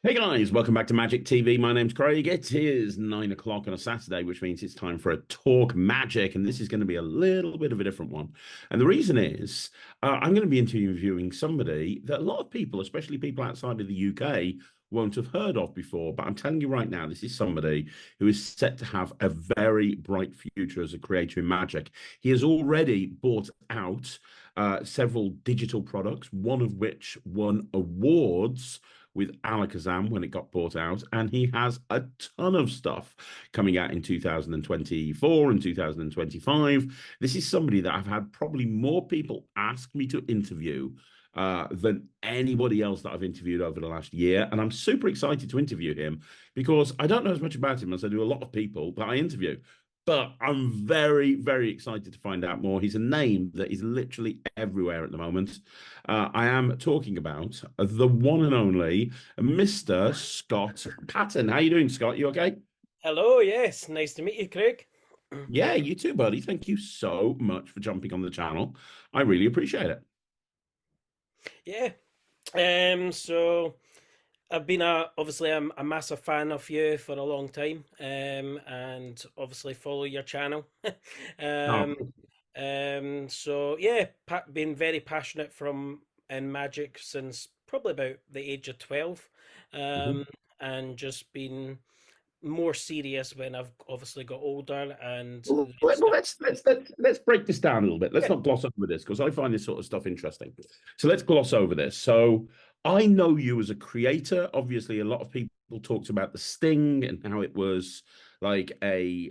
Hey guys, welcome back to Magic TV. My name's Craig. It is 9 o'clock on a Saturday, which means it's time for a talk magic, and this is going to be a little bit of a different one. And the reason is I'm going to be interviewing somebody that a lot of people, especially people outside of the UK, won't have heard of before. But I'm telling you right now, this is somebody who is set to have a very bright future as a creator in Magic. He has already bought out several digital products, one of which won awards with Alakazam when it got bought out, and he has a ton of stuff coming out in 2024 and 2025. This is somebody that I've had probably more people ask me to interview than anybody else that I've interviewed over the last year. And I'm super excited to interview him because I don't know as much about him as I do a lot of people that I interview. But I'm very, very excited to find out more. He's a name that is literally everywhere at the moment. I am talking about the one and only Mr. Scott Paton. How you doing, Scott? You okay? Hello, yes, nice to meet you, Craig. Yeah, you too, buddy. Thank you so much for jumping on the channel. I really appreciate it. Yeah, so I've been obviously I'm a massive fan of you for a long time, and obviously follow your channel. Oh, um, so yeah, been very passionate from in magic since probably about the age of 12, mhm. um, and just been more serious when I've obviously got older and Well, then start. let's break this down a little bit. Let's Yeah. not gloss over this because I find this sort of stuff interesting. So let's gloss over this. So I know you as a creator. Obviously, a lot of people talked about the Sting and how it was like a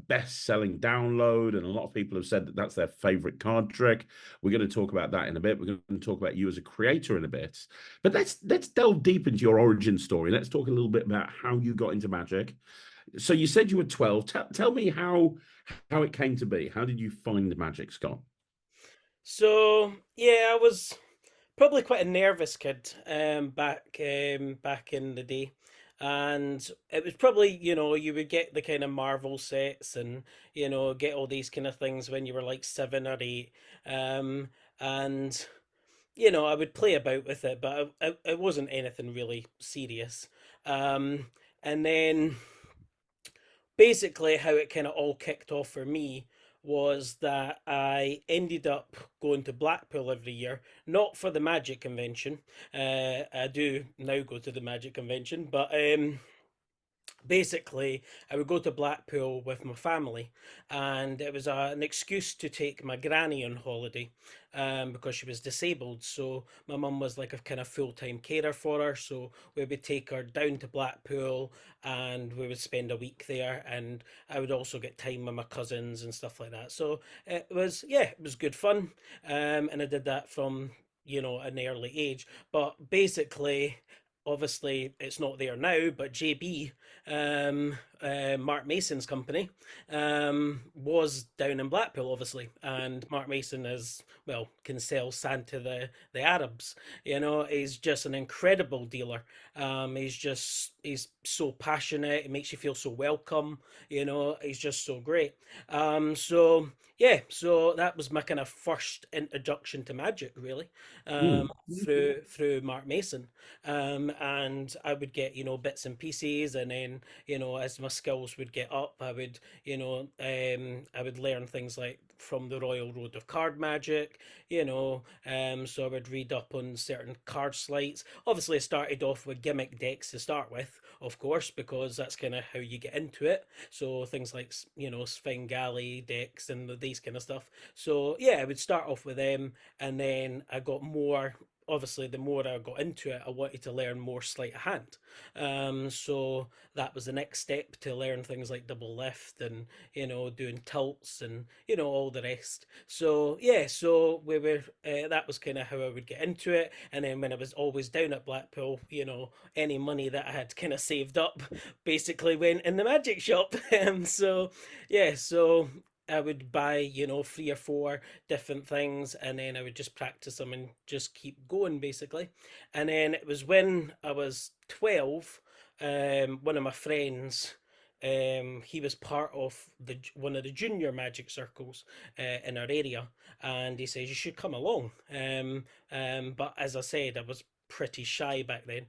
best-selling download, and a lot of people have said that that's their favorite card trick. We're going to talk about that in a bit. We're going to talk about you as a creator in a bit. But let's delve deep into your origin story. Let's talk a little bit about how you got into Magic. So you said you were 12. Tell me how it came to be. How did you find Magic, Scott? So yeah, I was probably quite a nervous kid back in the day, and it was probably you would get the kind of Marvel sets and get all these kind of things when you were like 7 or 8, and I would play about with it, but it wasn't anything really serious. Um, and then basically how it kind of all kicked off for me was that I ended up going to Blackpool every year, not for the Magic Convention. I do now go to the Magic Convention, but basically I would go to Blackpool with my family, and it was an excuse to take my granny on holiday, because she was disabled. So my mum was like a kind of full-time carer for her, so we would take her down to Blackpool and we would spend a week there, and I would also get time with my cousins and stuff like that. So it was good fun, and I did that from an early age. But basically, obviously it's not there now, but JB, Mark Mason's company, was down in Blackpool, obviously, and Mark Mason is, well, can sell sand to the Arabs. He's just an incredible dealer. He's so passionate. It makes you feel so welcome. He's just so great. So yeah, so that was my kind of first introduction to magic, really, Hmm. through Mark Mason. And I would get bits and pieces, and then as my skills would get up, I would learn things like from the Royal Road of Card Magic. So I would read up on certain card sleights. Obviously I started off with gimmick decks to start with, of course, because that's kind of how you get into it. So things like Svengali decks and these kind of stuff. So yeah, I would start off with them, and then I got more. Obviously, the more I got into it, I wanted to learn more sleight of hand. So that was the next step, to learn things like double lift and doing tilts and all the rest. So yeah, so we were that was kind of how I would get into it. And then when I was always down at Blackpool, any money that I had kind of saved up basically went in the magic shop. So yeah, so I would buy, 3 or 4 different things, and then I would just practice them and just keep going, basically. And then it was when I was 12, one of my friends, he was part of the one of the junior magic circles in our area, and he says you should come along. But as I said, I was pretty shy back then.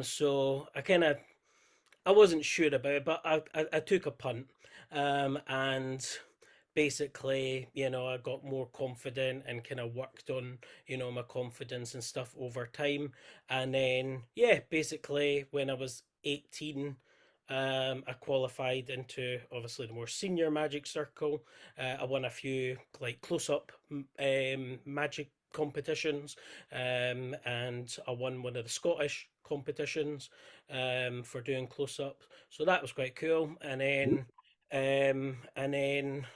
So I wasn't sure about it, but I took a punt, and basically, I got more confident and kind of worked on, my confidence and stuff over time. And then, yeah, basically, when I was 18, I qualified into obviously the more senior magic circle. I won a few like close up magic competitions, and I won one of the Scottish competitions for doing close up. So that was quite cool. And then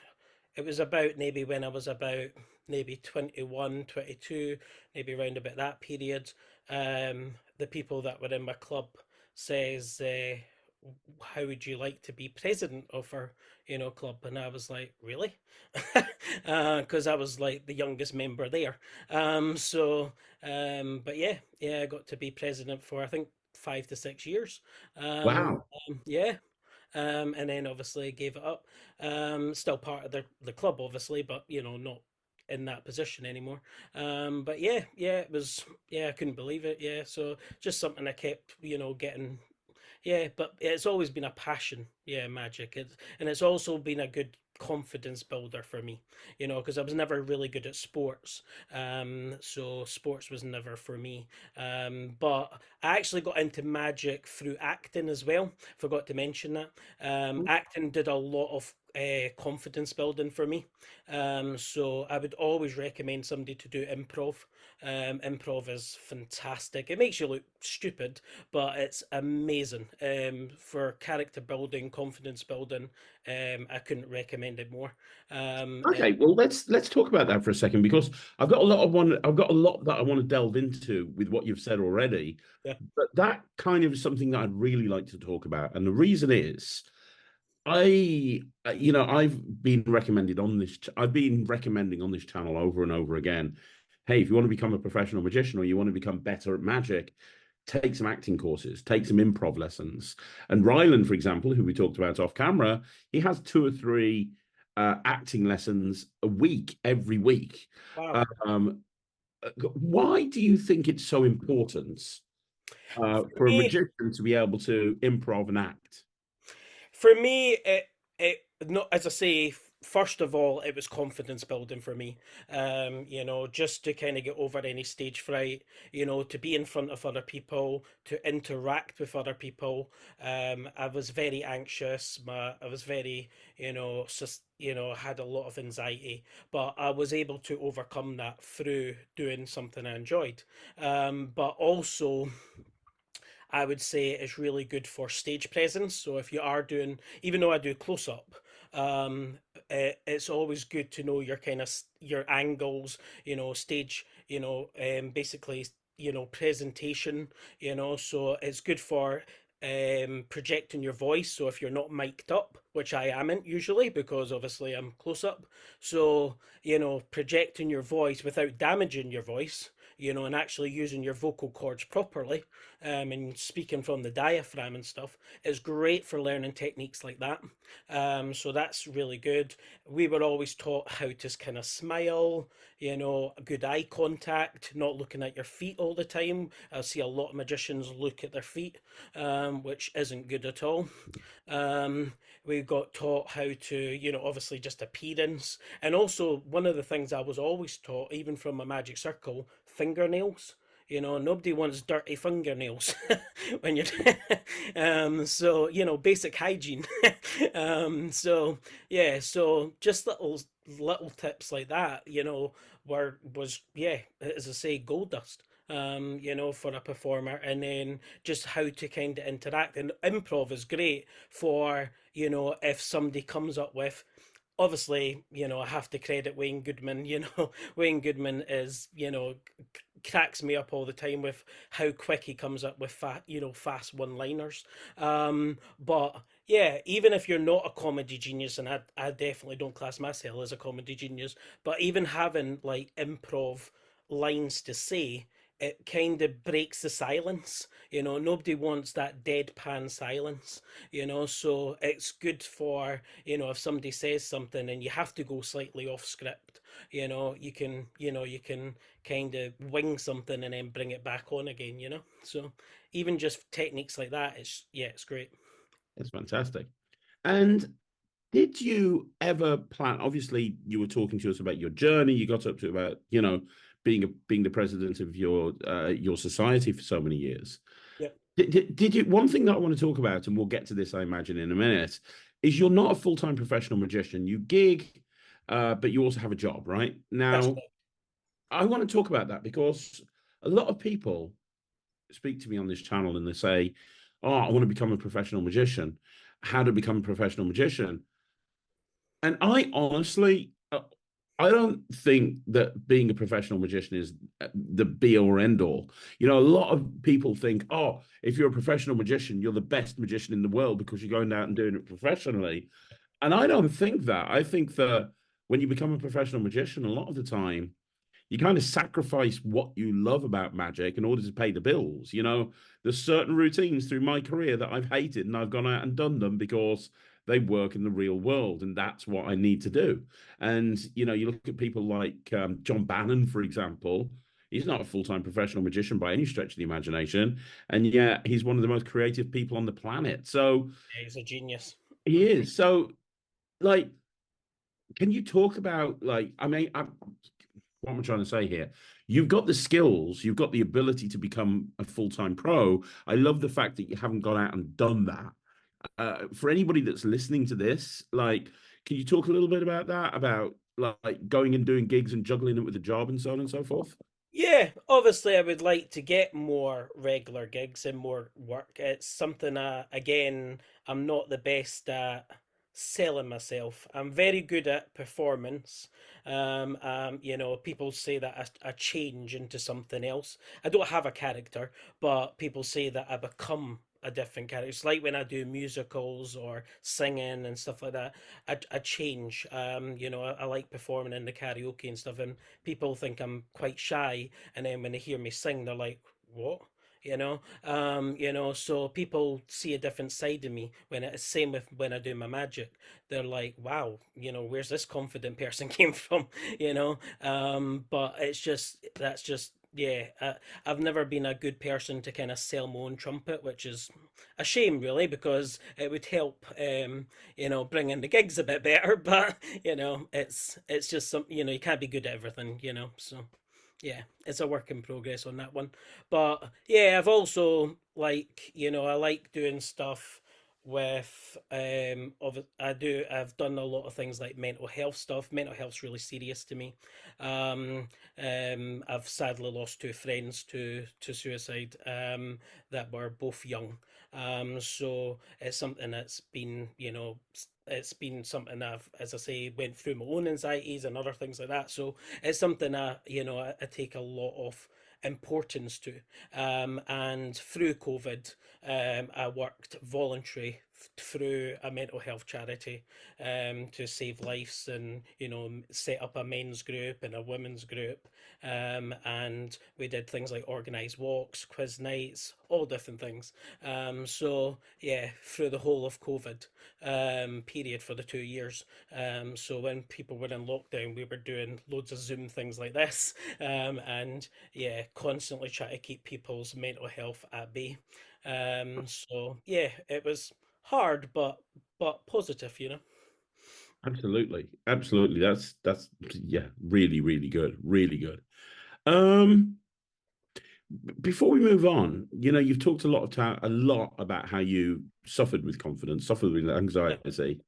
it was about maybe when I was about maybe 21, 22, maybe around about that period. The people that were in my club says, how would you like to be president of our, club? And I was like, really? Because I was like the youngest member there. But yeah, I got to be president for, I think, 5 to 6 years. Um, Wow. yeah, and then obviously gave it up. Still part of the club, obviously, but not in that position anymore. But yeah, it was, yeah, I couldn't believe it. Yeah, so just something I kept, getting. Yeah, but it's always been a passion. Yeah, magic. And it's also been a good confidence builder for me, because I was never really good at sports. So sports was never for me. But I actually got into magic through acting as well. Forgot to mention that. Acting did a lot of confidence building for me. So I would always recommend somebody to do improv. Improv is fantastic. It makes you look stupid, but it's amazing for character building, confidence building. I couldn't recommend it more. Okay, well let's talk about that for a second because I've got a lot that I want to delve into with what you've said already. Yeah. But that kind of is something that I'd really like to talk about. And the reason is I've been recommended on this I've been recommending on this channel over and over again. Hey, if you want to become a professional magician or you want to become better at magic, take some acting courses, take some improv lessons. And Ryland, for example, who we talked about off camera, he has two or three acting lessons a week, every week. Wow. Um, why do you think it's so important for a Me, magician to be able to improv and act? For me, it not as I say. First of all, it was confidence building for me. Just to kind of get over any stage fright. To be in front of other people, to interact with other people. I was very anxious. I was very, had a lot of anxiety, but I was able to overcome that through doing something I enjoyed. But also, I would say it's really good for stage presence. So if you are doing, even though I do close up, it's always good to know your kind of your angles, stage, basically, presentation, So it's good for projecting your voice. So if you're not mic'd up, which I amn't usually because obviously I'm close up, so projecting your voice without damaging your voice, and actually using your vocal cords properly, and speaking from the diaphragm and stuff is great for learning techniques like that. So that's really good. We were always taught how to kind of smile, good eye contact, not looking at your feet all the time. I see a lot of magicians look at their feet, which isn't good at all. We got taught how to, obviously just appearance. And also, one of the things I was always taught, even from a magic circle, fingernails. Nobody wants dirty fingernails when you're. So basic hygiene. So yeah, so just little tips like that, was, yeah, as I say, gold dust. For a performer, and then just how to kind of interact. And improv is great for, if somebody comes up with, obviously, I have to credit Wayne Goodman. Wayne Goodman is, cracks me up all the time with how quick he comes up with fast one-liners. But yeah, even if you're not a comedy genius, and I definitely don't class myself as a comedy genius, but even having like improv lines to say, it kind of breaks the silence. Nobody wants that deadpan silence, so it's good for, if somebody says something and you have to go slightly off script, you can kind of wing something and then bring it back on again, so even just techniques like that, it's great. That's fantastic. And did you ever plan? Obviously, you were talking to us about your journey. You got up to about, being the president of your society for so many years. Yep. Did you? One thing that I want to talk about, and we'll get to this, I imagine, in a minute, is you're not a full-time professional magician. You gig, but you also have a job, right? That's Now, it. I want to talk about that because a lot of people speak to me on this channel and they say, "Oh, I want to become a professional magician. How to become a professional magician?" And I honestly, I don't think that being a professional magician is the be or end all. A lot of people think, oh, if you're a professional magician, you're the best magician in the world because you're going out and doing it professionally. And I don't think that. I think that when you become a professional magician, a lot of the time, you kind of sacrifice what you love about magic in order to pay the bills. There's certain routines through my career that I've hated and I've gone out and done them because they work in the real world and that's what I need to do. And, you look at people like John Bannon, for example. He's not a full-time professional magician by any stretch of the imagination, and yet he's one of the most creative people on the planet. So Yeah, he's a genius. he is. So, like, can you talk about, like, I mean, what am I trying to say here? You've got the skills, you've got the ability to become a full-time pro. I love the fact that you haven't gone out and done that. For anybody that's listening to this, like, can you talk a little bit about that? About like going and doing gigs and juggling it with a job and so on and so forth? Yeah, obviously, I would like to get more regular gigs and more work. It's something, again, I'm not the best at selling myself. I'm very good at performance. People say that I change into something else. I don't have a character, but people say that I become a different character. It's like when I do musicals or singing and stuff like that. I change. I like performing in the karaoke and stuff, and people think I'm quite shy, and then when they hear me sing, they're like, "What?" So people see a different side of me when it's same with when I do my magic. They're like, "Wow, where's this confident person came from?" But it's just that's just yeah. I've never been a good person to kind of sell my own trumpet, which is a shame, really, because it would help, bring in the gigs a bit better. But it's just some, you can't be good at everything, So yeah, it's a work in progress on that one. But yeah, I've also I like doing stuff with I've done a lot of things like mental health stuff. Mental health's really serious to me. Um I've sadly lost two friends to suicide, that were both young. So it's something that's been, it's been something I've, as I say, went through my own anxieties and other things like that. So it's something I take a lot of importance to. And through COVID, I worked voluntary through a mental health charity, to save lives, and set up a men's group and a women's group, and we did things like organized walks, quiz nights, all different things. So yeah, through the whole of COVID, period, for the 2 years. So when people were in lockdown, we were doing loads of Zoom things like this, and yeah, constantly try to keep people's mental health at bay. So yeah, it was hard, but positive. Absolutely, absolutely. That's yeah, really, really good, really good. Um, Before we move on, you've talked a lot about how you suffered with confidence, suffered with Yeah. anxiety.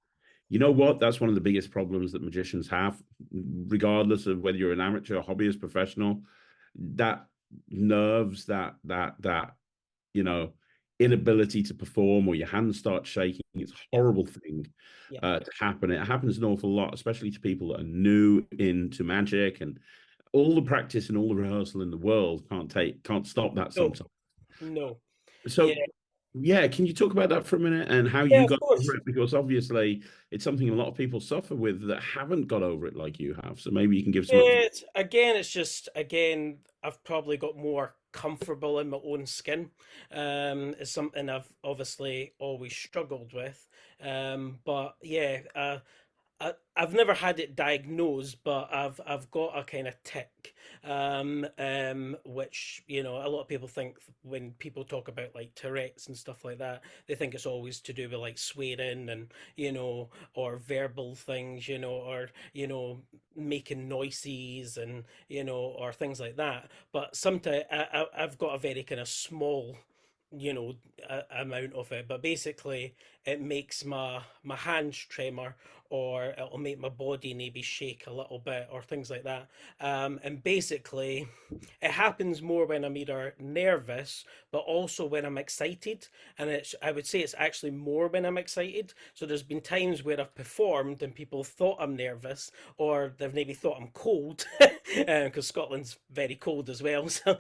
You know what? That's one of the biggest problems that magicians have, regardless of whether you're an amateur, hobbyist, professional. That nerves, that you know inability to perform, or your hands start shaking. It's a Yeah. horrible thing Yeah. to happen. It happens an awful lot, especially to people that are new into magic, and all the practice and all the rehearsal in the world can't stop that No. sometimes. No. Yeah. So yeah, can you talk about that for a minute and how Yeah. you Of got over course. it? Because obviously it's something a lot of people suffer with that haven't got over it like you have. So maybe you can give some. It's just, again, I've probably got more comfortable in my own skin. It's something I've obviously always struggled with. But yeah, I've never had it diagnosed, but I've got a kind of tick, which a lot of people think when people talk about like Tourette's and stuff like that, they think it's always to do with like swearing and or verbal things, or making noises and or things like that. But sometimes I've got a very kind of small amount of it, but basically it makes my hands tremor, or it'll make my body maybe shake a little bit or things like that. And basically it happens more when I'm either nervous but also when I'm excited. And I would say it's actually more when I'm excited. So there's been times where I've performed and people thought I'm nervous, or they've maybe thought I'm cold, because Scotland's very cold as well. So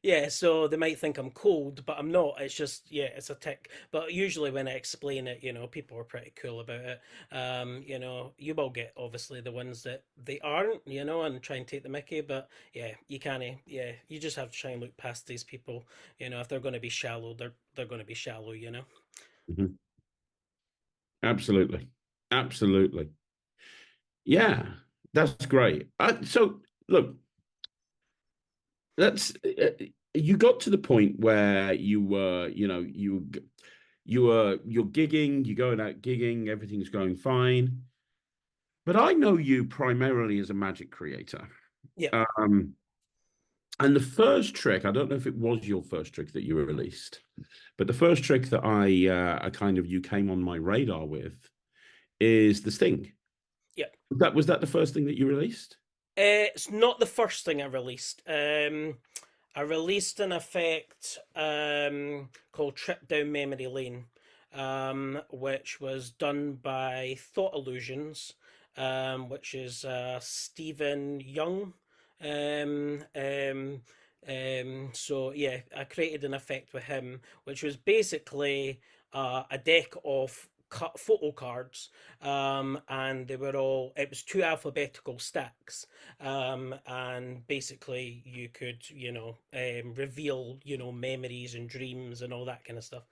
yeah, so they might think I'm cold, but I'm not. It's just, yeah, it's a tick. But usually when I explain it, people are pretty cool about it. You will get obviously the ones that they aren't, and try and take the mickey, but yeah, you can't. Yeah, you just have to try and look past these people. If they're going to be shallow, they're going to be shallow. Mhm. Absolutely. Absolutely. Yeah, that's great. So look, that's you got to the point where you were, you're gigging, you're going out gigging, everything's going fine. But I know you primarily as a magic creator. Yeah, Um, and the first trick, I don't know if it was your first trick that you released, but the first trick that I kind of you came on my radar with is the sting. yeah. Was that the first thing that you released? It's not the first thing I released. I released an effect called Trip Down Memory Lane, which was done by Thought Illusions, which is Stephen Young. Um, um, so yeah, I created an effect with him, which was basically a deck of photo cards, and they were all, it was two alphabetical stacks, and basically you could reveal memories and dreams and all that kind of stuff.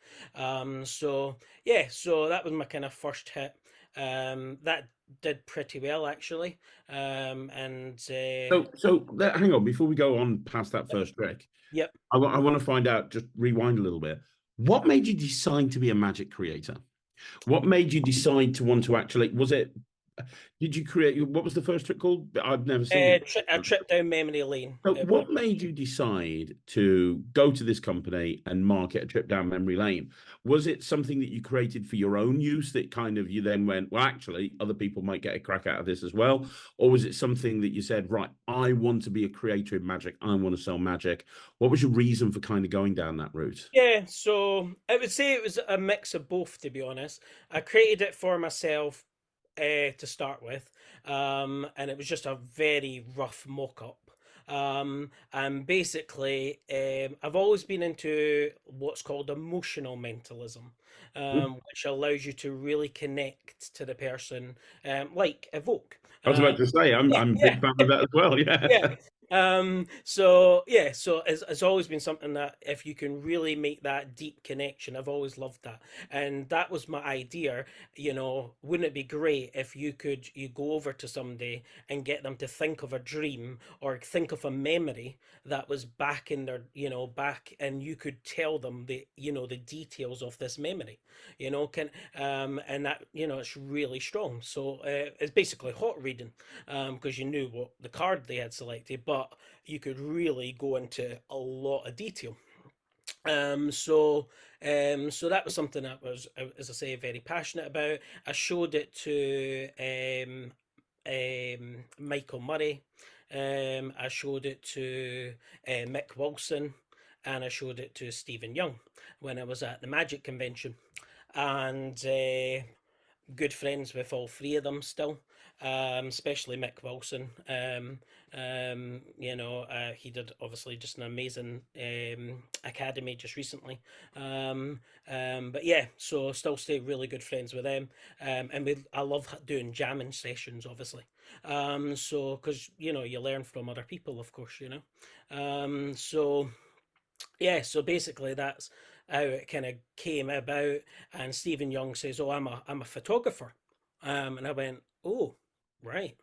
So yeah, so that was my kind of first hit. That did pretty well actually. And Hang on, before we go on past that first trick, yep. I want to find out, just rewind a little bit. What made you decide to be a magic creator? What made you decide to want to actually, did you create, what was the first trick called? I've never seen it. A trip down memory lane. So It was. what made you decide to go to this company and market a trip down memory lane? Was it something that you created for your own use that kind of you then went, well, actually, other people might get a crack out of this as well? Or was it something that you said, right, I want to be a creator in magic, I want to sell magic? What was your reason for kind of going down that route? Yeah, so I would say it was a mix of both, to be honest. I created it for myself to start with, and it was just a very rough mock-up. And basically, I've always been into what's called emotional mentalism, which allows you to really connect to the person, like evoke. I was about to say, Yeah, I'm a yeah. big fan of that as well. Yeah. Yeah. So yeah, so it's always been something that if you can really make that deep connection, I've always loved that. And that was my idea, wouldn't it be great if you go over to somebody and get them to think of a dream or think of a memory that was back in their, back, and you could tell them the details of this memory, can and that, it's really strong. So it's basically hot reading, because you knew what the card they had selected, but you could really go into a lot of detail. So that was something that was, as I say, very passionate about. I showed it to Michael Murray. I showed it to Mick Wilson, and I showed it to Stephen Young when I was at the Magic Convention, and good friends with all three of them still, especially Mick Wilson. He did obviously just an amazing academy just recently. But yeah, so still stay really good friends with them. I love doing jamming sessions, obviously. So because you learn from other people, of course. So yeah, so basically that's how it kind of came about. And Stephen Young says, "Oh, I'm a photographer." And I went, oh, right.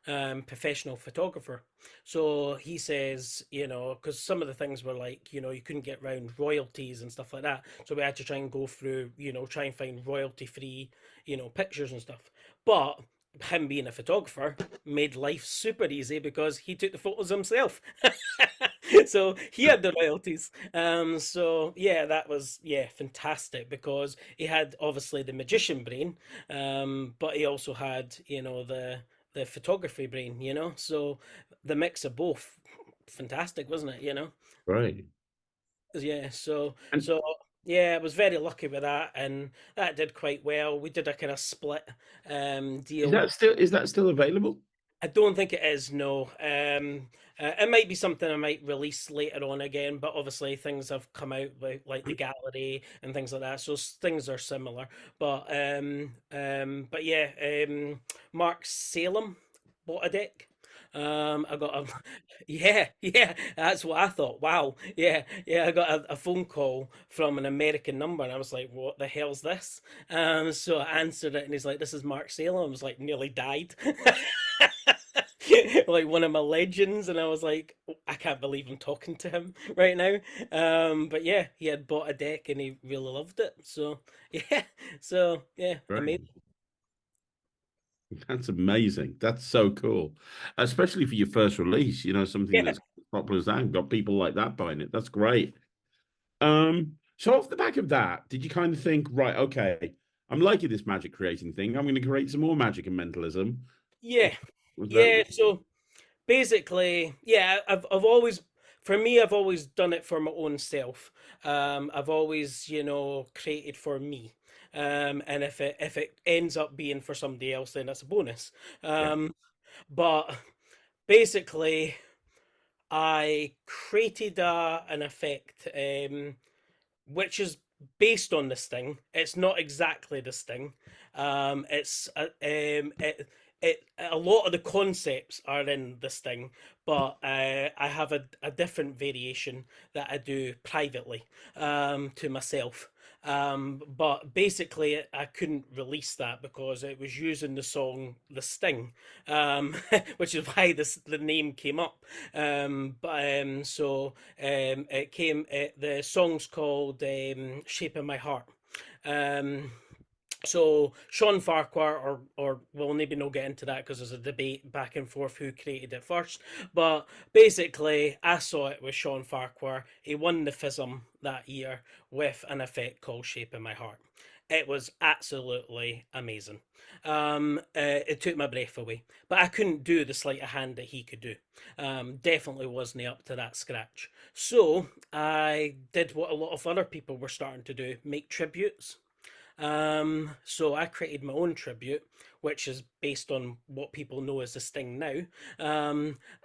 Professional photographer. So he says, because some of the things were like, you couldn't get around royalties and stuff like that. So we had to try and go through, try and find royalty free, pictures and stuff. But him being a photographer made life super easy because he took the photos himself. So he had the royalties. So yeah, that was fantastic because he had obviously the magician brain, but he also had the photography brain, so the mix of both, fantastic, wasn't it? Right. Yeah, so And so yeah, I was very lucky with that, and that did quite well. We did a kind of split deal. is that still available? I don't think it is, no. It might be something I might release later on again, but obviously things have come out like the gallery and things like that, so things are similar. But yeah, Mark Salem bought a deck. I got a yeah, yeah, that's what I thought. Wow, yeah, yeah. I got a phone call from an American number, and I was like, "What the hell's this?" So I answered it, and he's like, "This is Mark Salem." I was like, nearly died. Like one of my legends, and I was like, I can't believe I'm talking to him right now. But yeah, he had bought a deck and he really loved it. So yeah, Right. amazing. That's amazing. That's so cool. Especially for your first release, something Yeah, that's popular as that and got people like that buying it. That's great. So off the back of that, did you kind of think, right, okay, I'm liking this magic creating thing. I'm going to create some more magic and mentalism. yeah, Was that yeah. So basically, yeah, I've always, for me, I've always done it for my own self. I've always, created for me. And if it ends up being for somebody else, then that's a bonus. yeah, But basically, I created an effect. Which is based on this thing. It's not exactly this thing. It's a lot of the concepts are in this thing, but I have a different variation that I do privately to myself. But basically, I couldn't release that because it was using the song "The Sting," which is why the name came up. The song's called "Shape of My Heart." Um, so Sean Farquhar, or we'll maybe not get into that because there's a debate back and forth who created it first. But basically, I saw it with Sean Farquhar. He won the FISM that year with an effect called "Shape in My Heart." It was absolutely amazing. It took my breath away, but I couldn't do the sleight of hand that he could do. Definitely wasn't up to that scratch. So I did what a lot of other people were starting to do: make tributes. So I created my own tribute, which is based on what people know as the Sting now.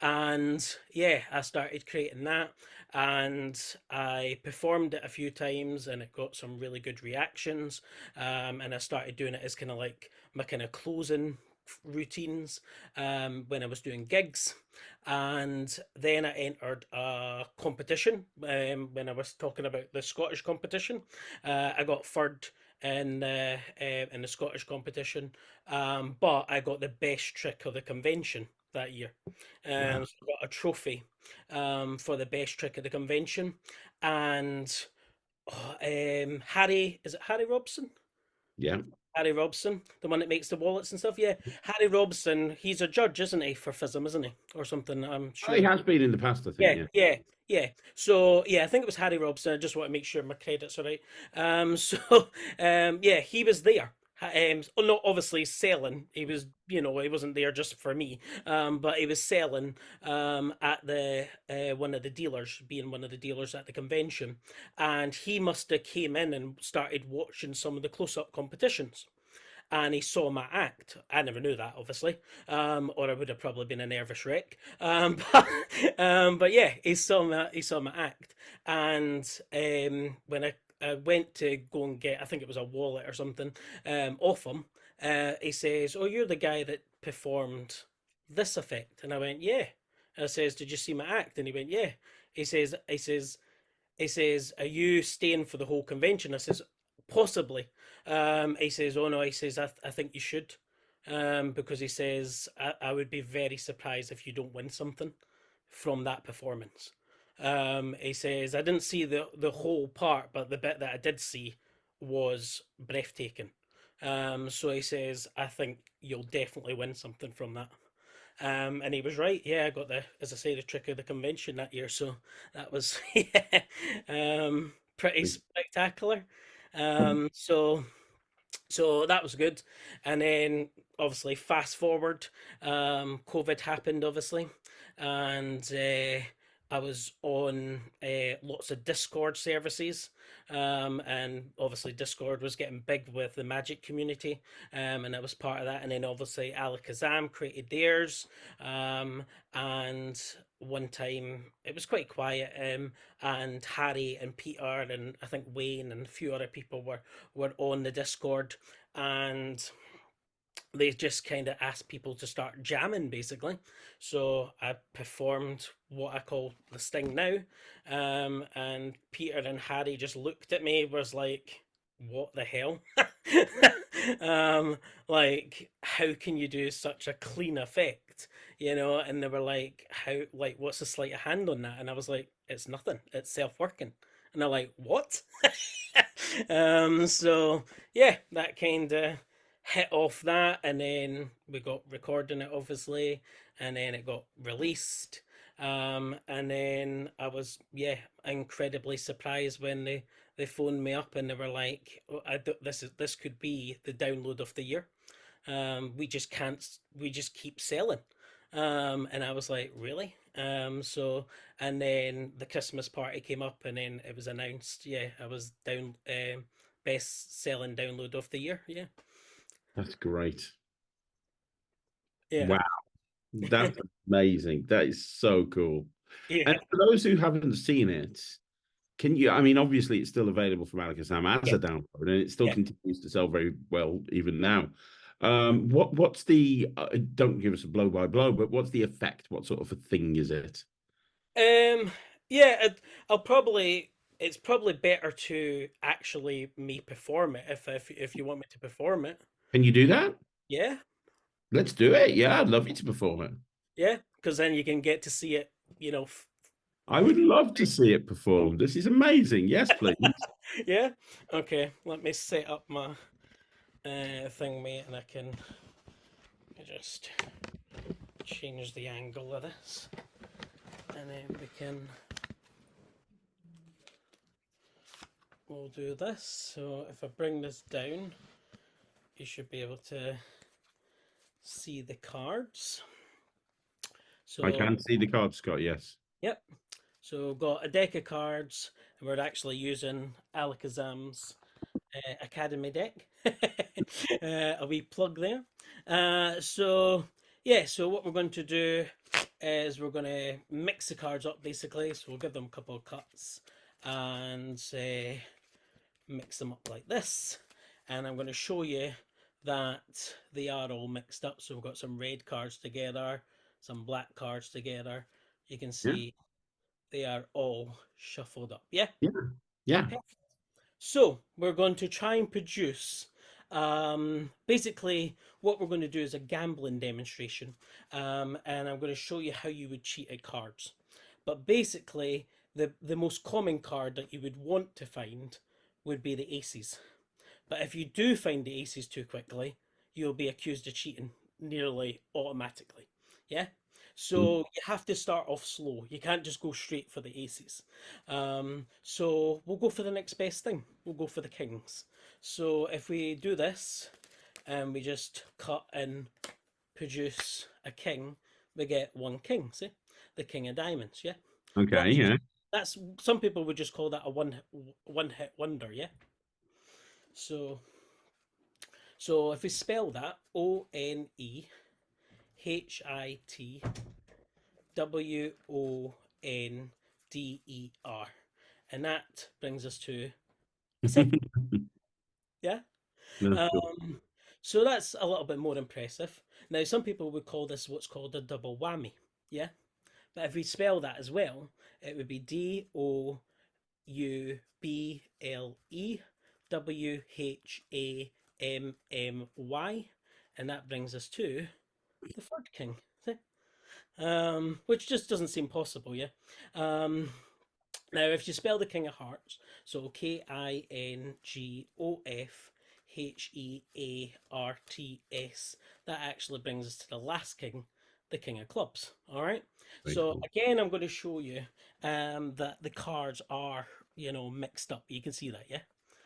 And yeah, I started creating that, and I performed it a few times, and it got some really good reactions. And I started doing it as kind of like my kind of closing routines when I was doing gigs. And then I entered a competition when I was talking about the Scottish competition. I got third in the Scottish competition, but I got the best trick of the convention that year. wow, So I got a trophy for the best trick of the convention, and Harry, is it Harry Robson? yeah. Harry Robson, the one that makes the wallets and stuff. Yeah, Harry Robson. He's a judge, isn't he, for FISM, isn't he, or something? I'm He sure. has been in the past, I think. Yeah, Yeah, yeah, yeah. So yeah, I think it was Harry Robson. I just want to make sure my credits are right. So yeah, he was there. Not obviously selling. He was, he wasn't there just for me. But he was selling at the one of the dealers, being one of the dealers at the convention, and he must have came in and started watching some of the close-up competitions, and he saw my act. I never knew that, obviously, or I would have probably been a nervous wreck. But yeah, he saw my act, and when I went to go and get, I think it was a wallet or something, off him, he says, "Oh, you're the guy that performed this effect," and I went, "Yeah." And I says, "Did you see my act?" And he went, "Yeah." He says, "Are you staying for the whole convention?" I says, possibly. He says, "Oh no," he says, I think you should," because he says, I would be very surprised if you don't win something from that performance." He says, "I didn't see the whole part, but the bit that I did see was breathtaking." So he says, "I think you'll definitely win something from that." And he was right. Yeah, I got as I say, the trick of the convention that year. So that was yeah, pretty spectacular. So that was good. And then obviously fast forward, COVID happened obviously, and I was on lots of Discord services, and obviously Discord was getting big with the Magic community, and I was part of that. And then obviously Alakazam created theirs, and one time it was quite quiet, and Harry and Peter and I think Wayne and a few other people were on the Discord, and they just kind of asked people to start jamming basically. So I performed what I call the Sting Now, and Peter and Harry just looked at me, was like, "What the hell?" um, like, how can you do such a clean effect? And they were like, "How? Like, what's the sleight of hand on that?" And I was like, "It's nothing. It's self-working." And they're like, "What?" So yeah, that kind of hit off that, and then we got recording it obviously, and then it got released, and then I was, yeah, incredibly surprised when they phoned me up and they were like, "Oh, this could be the download of the year. We just can't, we just keep selling." And I was like, "Really?" So, and then the Christmas party came up, and then it was announced, yeah, I was best selling download of the year. Yeah. That's great. Yeah. Wow, that's amazing. That is so cool. And Yeah. for those who haven't seen it, can you? I mean, obviously, it's still available from Alakazam as Yeah. a download, and it still Yeah. continues to sell very well even now. What's the? Don't give us a blow by blow, but what's the effect? What sort of a thing is it? Um. Yeah. I'll probably. It's probably better to actually me perform it if you want me to perform it. Can you do that? Yeah. Let's do it. Yeah, I'd love you to perform it. Yeah. Because then you can get to see it. You know. I would love to see it performed. This is amazing. Yes, please. Yeah. Okay. Let me set up my thing, mate, and I can just change the angle of this, and then we'll do this. So if I bring this down, you should be able to see the cards. I So, can see the card, Scott. Yes. yep. So we've got a deck of cards, and we're actually using Alakazam's Academy deck. A wee plug there. So yeah, so what we're going to do is we're going to mix the cards up basically. So we'll give them a couple of cuts and mix them up like this. And I'm going to show you that they are all mixed up. So we've got some red cards together, some black cards together. You can Yeah. see they are all shuffled up. Yeah. Yeah. Yeah. So we're going to try and produce. Basically, what we're going to do is a gambling demonstration, and I'm going to show you how you would cheat at cards. But basically, the most common card that you would want to find would be the aces. But if you do find the aces too quickly, you'll be accused of cheating nearly automatically. Yeah? So you have to start off slow. You can't just go straight for the aces. So we'll go for the next best thing. We'll go for the kings. So if we do this and we just cut and produce a king, we get one king. See? The king of diamonds, yeah? Okay. That's Yeah. that's some people would just call that a one hit wonder, yeah? So if we spell that Onehitwonder, and that brings us to a second, yeah. That's cool. Um, so that's a little bit more impressive. Now, some people would call this what's called a double whammy, yeah. But if we spell that as well, it would be DOUBLE WHAMMY, and that brings us to the third king. Which just doesn't seem possible, yeah. Now, if you spell the King of Hearts, so KINGOFHEARTS, that actually brings us to the last king, the King of Clubs. All right. Very So cool. again, I'm going to show you that the cards are, mixed up. You can see that, yeah.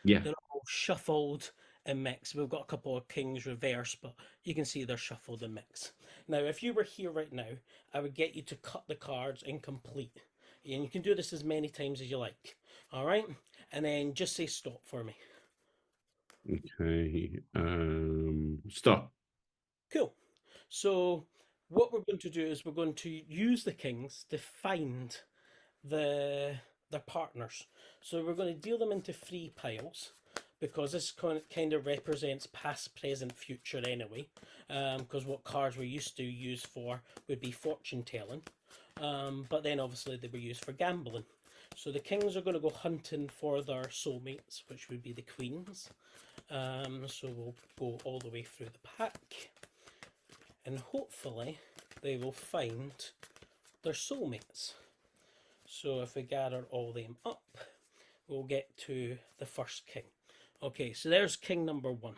Yeah. They're all shuffled and mixed. We've got a couple of kings reverse, but you can see they're shuffled and mixed. Now, if you were here right now, I would get you to cut the cards incomplete. And you can do this as many times as you like. All right? And then just say stop for me. Okay. Stop. Cool. So what we're going to do is we're going to use the kings to find their partners. So we're going to deal them into 3 piles because this kind of represents past, present, future anyway. Because what cards we used to use for would be fortune telling, but then obviously they were used for gambling. So the kings are going to go hunting for their soulmates, which would be the queens. So we'll go all the way through the pack, and hopefully they will find their soulmates. So if we gather all them up, we'll get to the first king. Okay, so there's king number 1.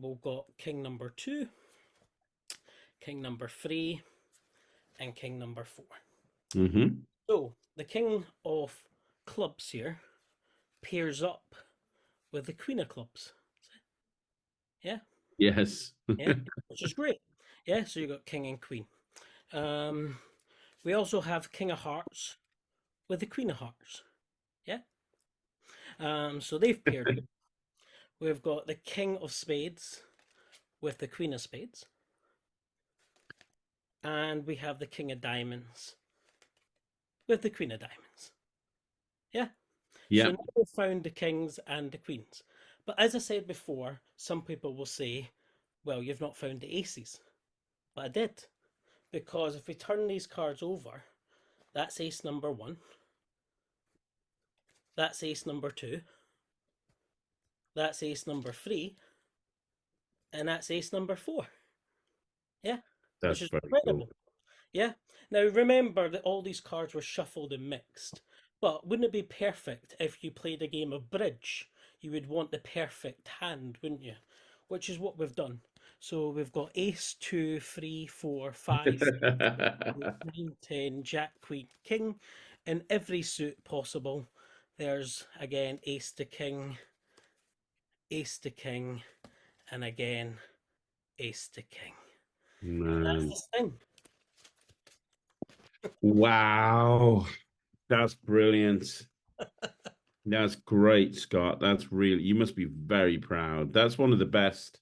We've got king number 2, king number 3, and king number 4. Mm-hmm. So the king of clubs here pairs up with the queen of clubs. Yeah, Yes. yeah, which is great. Yeah, so you got king and queen. We also have king of hearts with the queen of hearts. Yeah. So they've paired up. We've got the king of spades with the queen of spades. And we have the king of diamonds with the queen of diamonds. Yeah. So Yeah. now we've found the kings and the queens. But as I said before, some people will say, well, you've not found the aces. But I did. Because if we turn these cards over, that's ace number 1. That's ace number 2. That's ace number 3. And that's ace number 4. Yeah. Which That's is very cool. incredible. Yeah. Now remember that all these cards were shuffled and mixed. But wouldn't it be perfect if you played a game of bridge? You would want the perfect hand, wouldn't you? Which is what we've done. So we've got ace, 2, 3, 4, 5, 6, 7, 8, 9, 10, jack, queen, king, in every suit possible. There's again ace to king, and again ace to king. And that's Man. the thing. Wow. That's brilliant. That's great, Scott. That's really, you must be very proud. That's one of the best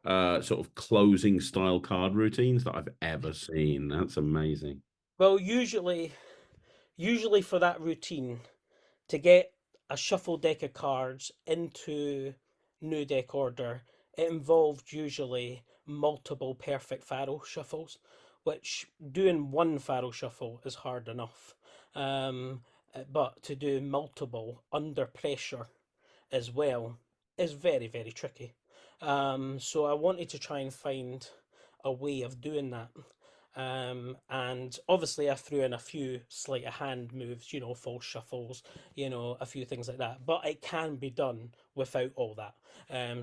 sort of closing style card routines that I've ever seen. That's amazing. Well, usually for that routine, to get a shuffle deck of cards into new deck order, it involved usually multiple perfect Pharaoh shuffles, which doing one Pharaoh shuffle is hard enough. But to do multiple under pressure as well is very, very tricky. So I wanted to try and find a way of doing that. And obviously I threw in a few sleight of hand moves, false shuffles, a few things like that. But it can be done without all that.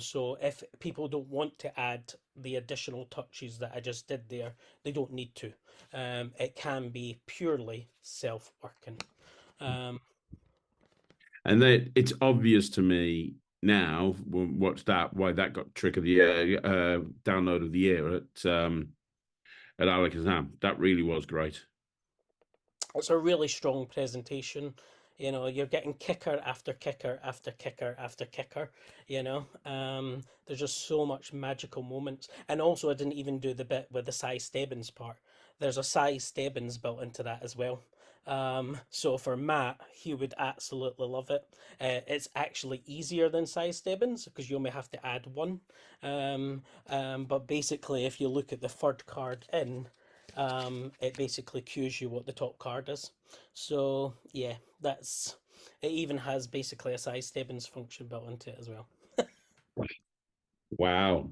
So if people don't want to add the additional touches that I just did there, they don't need to. It can be purely self-working. Um, And that it's obvious to me now, watch that, why that got trick of the year, download of the year at Alakazam. That really was great. it's a really strong presentation. You're getting kicker after kicker after kicker after kicker. There's just so much magical moments. And also, I didn't even do the bit with the size Stebbins part. There's a size Stebbins built into that as well. So for Matt, he would absolutely love it. It's actually easier than size Stebbins because you only have to add one. But basically, if you look at the third card in, it basically cues you what the top card is. So yeah, that's It even has basically a size Stebbins function built into it as well. Wow.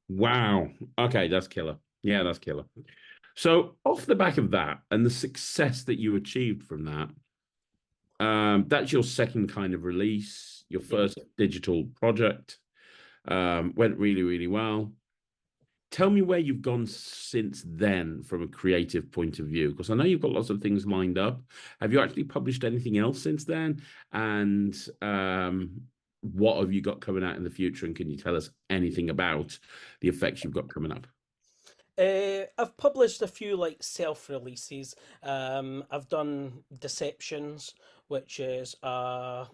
Wow. Okay, that's killer. Yeah, that's killer. So off the back of that and the success that you achieved from that, that's your second kind of release, your Yep. first digital project. Went really, really well. Tell me where you've gone since then from a creative point of view, because I know you've got lots of things lined up. Have you actually published anything else since then? And what have you got coming out in the future? And can you tell us anything about the effects you've got coming up? I've published a few like self-releases. I've done Deceptions, which is a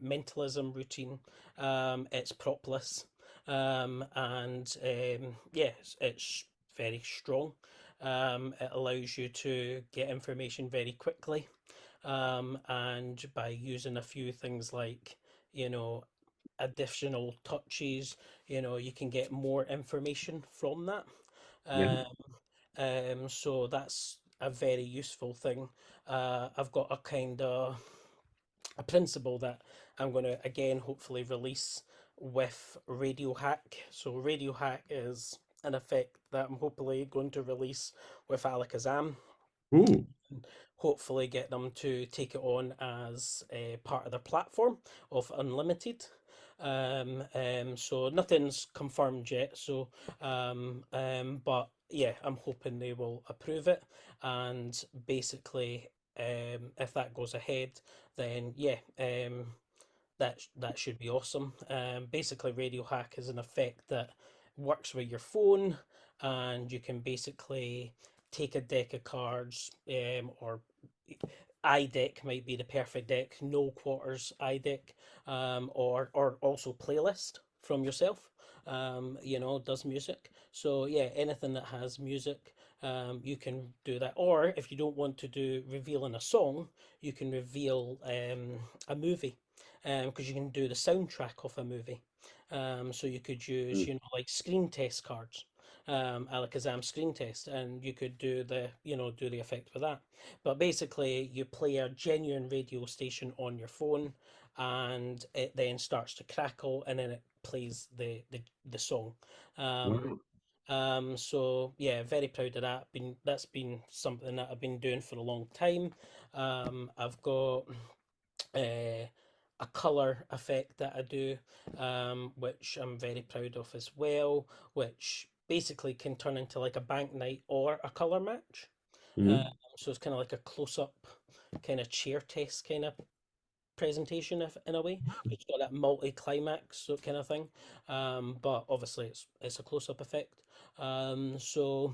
mentalism routine. It's propless, and yeah, it's very strong. It allows you to get information very quickly, and by using a few things like, you know, additional touches, you can get more information from that. Yeah. Um, so that's a very useful thing. I've got a kind of a principle that I'm going to again hopefully release with Radio Hack. So Radio Hack is an effect that I'm hopefully going to release with Alakazam. Ooh. Hopefully get them to take it on as a part of their platform of Unlimited. So nothing's confirmed yet. But yeah, I'm hoping they will approve it. And basically, if that goes ahead, then yeah, that should be awesome. Basically, Radio Hack is an effect that works with your phone, and you can basically take a deck of cards, or iDeck might be the perfect deck, no quarters iDeck, or also playlist from yourself. Does music. So yeah, anything that has music, you can do that. Or if you don't want to do revealing a song, you can reveal a movie, because you can do the soundtrack of a movie. So you could use, like screen test cards, Alakazam screen test, and you could do the effect with that. But basically, you play a genuine radio station on your phone, and it then starts to crackle, and then it plays the song. Um, Wow. so yeah, very proud of that. That's been something that I've been doing for a long time. I've got uh, a color effect that I do, which I'm very proud of as well, which basically can turn into like a bank night or a color match. Um, Mhm. so it's kind of like a close up kind of chair test kind of presentation, if, in a way. It's got that multi climax so kind of thing. But obviously it's a close up effect. So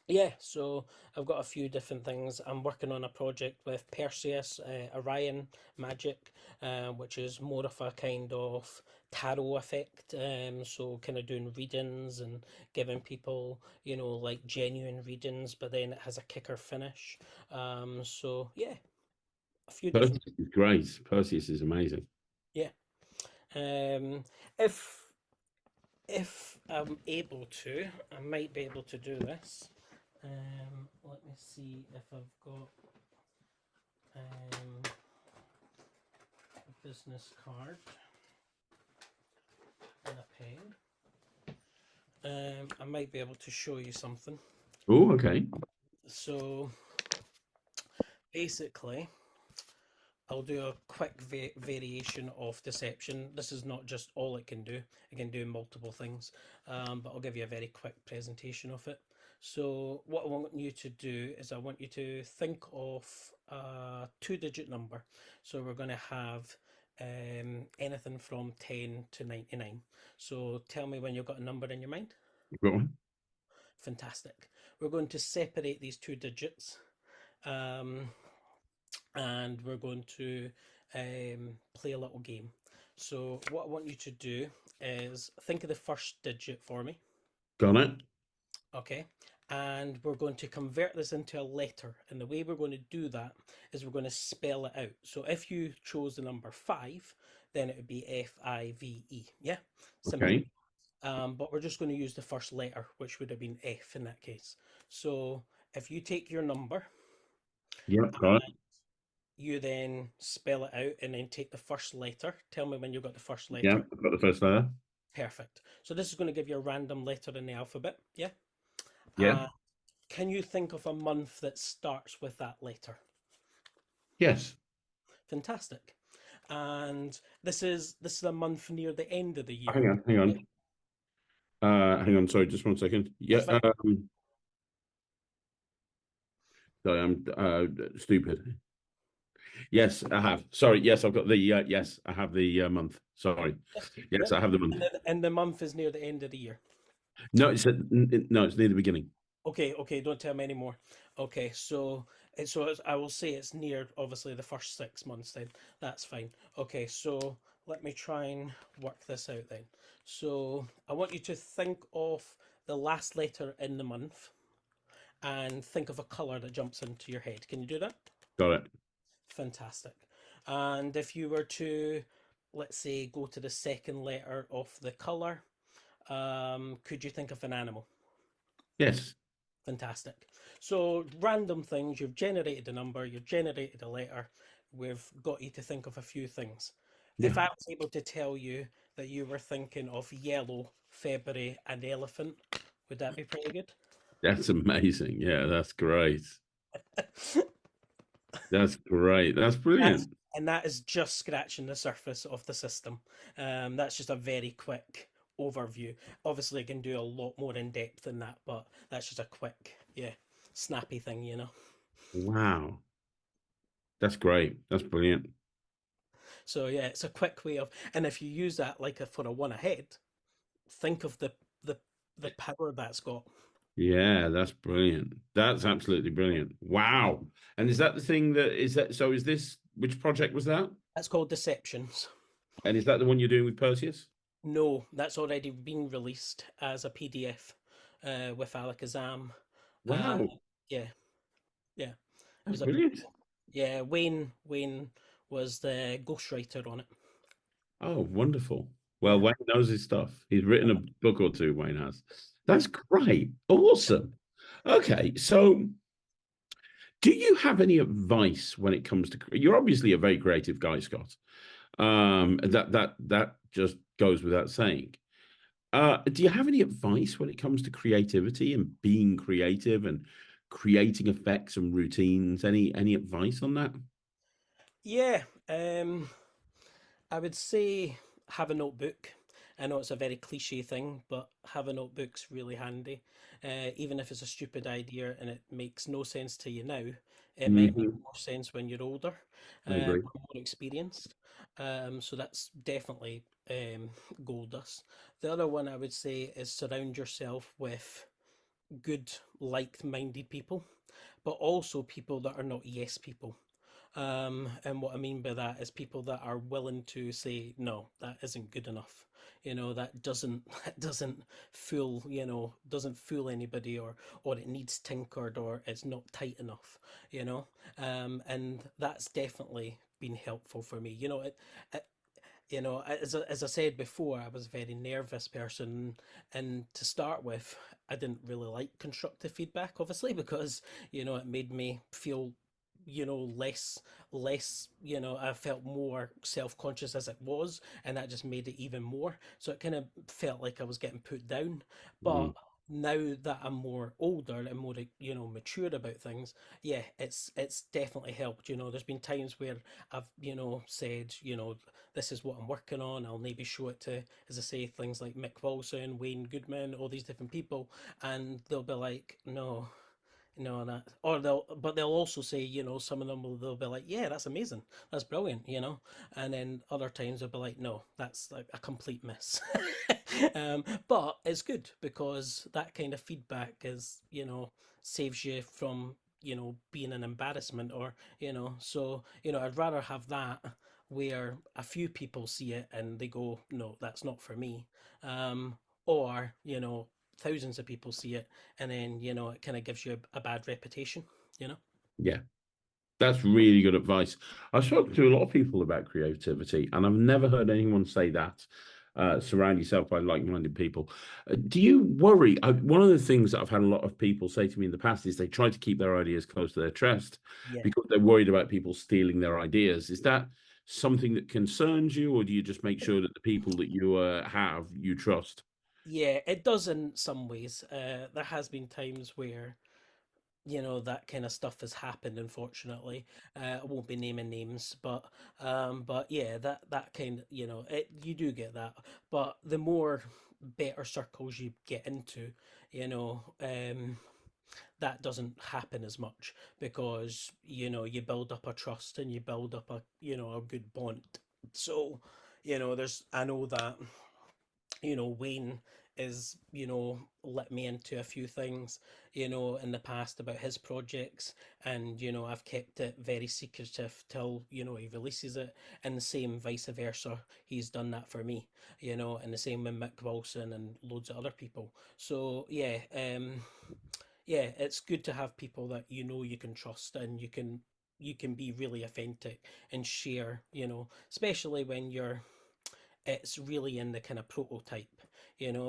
yeah, so I've got a few different things. I'm working on a project with Perseus, Orion Magic, which is more of a kind of tarot effect. So kind of doing readings and giving people, like genuine readings, but then it has a kicker finish. So yeah, a few different. Perseus is great. Perseus is amazing. Yeah. Um, if if I'm able to, I might be able to do this. Let me see if I've got a business card and a pen. I might be able to show you something. Oh, okay. So basically, I'll do a quick variation of deception. This is not just all it can do, it can do multiple things, but I'll give you a very quick presentation of it. So, what I want you to do is I want you to think of a two-digit number. So, we're going to have anything from 10 to 99. So, tell me when you've got a number in your mind. You've got one. Fantastic. We're going to separate these two digits. Um, and we're going to play a little game. So, what I want you to do is think of the first digit for me, Got it. okay? And we're going to convert this into a letter. And the way we're going to do that is we're going to spell it out. So, if you chose the number 5, then it would be FIVE. Yeah, simple. Okay. But we're just going to use the first letter, which would have been F in that case. So, if you take your number, Yep. Got it. You then spell it out and then take the first letter. Tell me when you've got the first Yeah, letter. I've got the first letter. Perfect. So this is going to give you a random letter in the alphabet. Yeah. Yeah. Can you think of a month that starts with that letter? Yes. Fantastic. And this is a month near the end of the year. Hang on, hang Yeah, on. Hang on, sorry, just 1 second. that's Yeah, fine. sorry, I'm stupid. Yes, I have. Sorry, yes, I've got the yes, I have the month. Sorry. Yeah. Yes, Yep. I have the And, month. and the month is near the end of the year. No, no, it's near the beginning. Okay, okay, don't tell me anymore. Okay, I will say it's near obviously the first 6 months then. That's fine. Okay, so let me try and work this out then. So I want you to think of the last letter in the month and think of a color that jumps into your head. Can you do that? Got it. Fantastic. And if you were to, let's say, go to the second letter of the color, could you think of an animal? Yes. Fantastic. So, random things, you've generated a number, you've generated a letter, we've got you to think of a few things. Yeah. If I was able to tell you that you were thinking of yellow, February, and elephant, would that be pretty good? That's amazing. Yeah, that's great. That's great. That's That's, brilliant. and that is just scratching the surface of the system. That's just a very quick overview. Obviously, I can do a lot more in depth than that, but that's just a quick, yeah, snappy thing, you know. Wow. That's great. That's brilliant. So yeah, it's a quick way of, and if you use that like for a one ahead, think of the the power that's got. Yeah, that's brilliant. That's absolutely brilliant. Wow. And is that the thing that is that so is this which project was that? That's called Deceptions. And is that the one you're doing with Perseus? No, that's already been released as a PDF with Alakazam. Uh, Wow. yeah, yeah, it That's was a brilliant. yeah. Wayne was the ghostwriter on it. Oh, wonderful. Well, Yeah. Wayne knows his stuff. He's written a book or two, Wayne has. That's great. Awesome. Okay, so do you have any advice when it comes to you're obviously a very creative guy, Scott. That just goes without saying. Do you have any advice when it comes to creativity and being creative and creating effects and routines? Any advice on that? Yeah, I would say have a notebook. I know it's a very cliche thing, but have a notebook's really handy. Even if it's a stupid idea and it makes no sense to you now, it might make Hmm. more sense when you're older, I agree. or more experienced. So that's definitely gold dust. The other one I would say is surround yourself with good, like-minded people, but also people that are not yes people. And what I mean by that is people that are willing to say, no, that isn't good enough. That doesn't that doesn't fool, doesn't fool anybody, or it needs tinkered, or it's not tight enough, and that's definitely been helpful for me. It as I said before, I was a very nervous person, and to start with, I didn't really like constructive feedback, obviously, because it made me feel less, I felt more self-conscious as it was, and that just made it even more, so it kind of felt like I was getting put down. But Mm. now that I'm more older and more mature about things, yeah, it's definitely helped. There's been times where I've said, this is what I'm working on. I'll maybe show it to, as I say, things like Mick Wilson, Wayne Goodman, all these different people, and they'll be like, no, that, or they'll also say, some of them they'll be like, yeah, that's amazing, that's brilliant, and then other times they'll be like, no, that's like a complete miss. But it's good because that kind of feedback is, saves you from, being an embarrassment, or, so, I'd rather have that where a few people see it and they go, no, that's not for me. Or, thousands of people see it, and then it kind of gives you a bad reputation. you know Yeah, that's really good advice. I've spoken to a lot of people about creativity, and I've never heard anyone say that. surround yourself by like-minded people. Do you worry? One of the things that I've had a lot of people say to me in the past is they try to keep their ideas close to their chest Yeah. because they're worried about people stealing their ideas. Is that something that concerns you, or do you just make sure that the people that you have you trust? Yeah, it does in some ways. There has been times where, that kind of stuff has happened, unfortunately. I won't be naming names, but yeah, that kind of, you do get that. But the more better circles you get into, that doesn't happen as much because, you build up a trust and you build up a good bond. So, I know that Wayne is, let me into a few things, in the past about his projects, and, I've kept it very secretive till, he releases it, and the same vice versa. He's done that for me, and the same with Mick Wilson and loads of other people. So yeah, it's good to have people that you can trust and you can be really authentic and share, especially when it's really in the kind of prototype,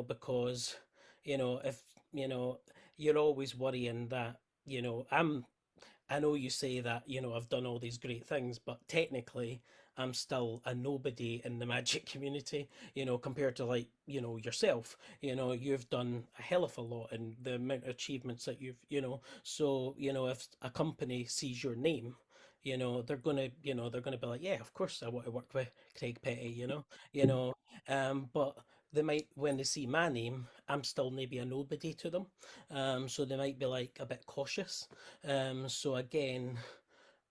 because, if, you know, you're always worrying that, I know you say that, I've done all these great things, but technically I'm still a nobody in the magic community, compared to like, yourself. You've done a hell of a lot and the amount of achievements that so, if a company sees your name, they're gonna be like, yeah, of course I want to work with Craig Petty, but they might, when they see my name, I'm still maybe a nobody to them. So they might be like a bit cautious. So again,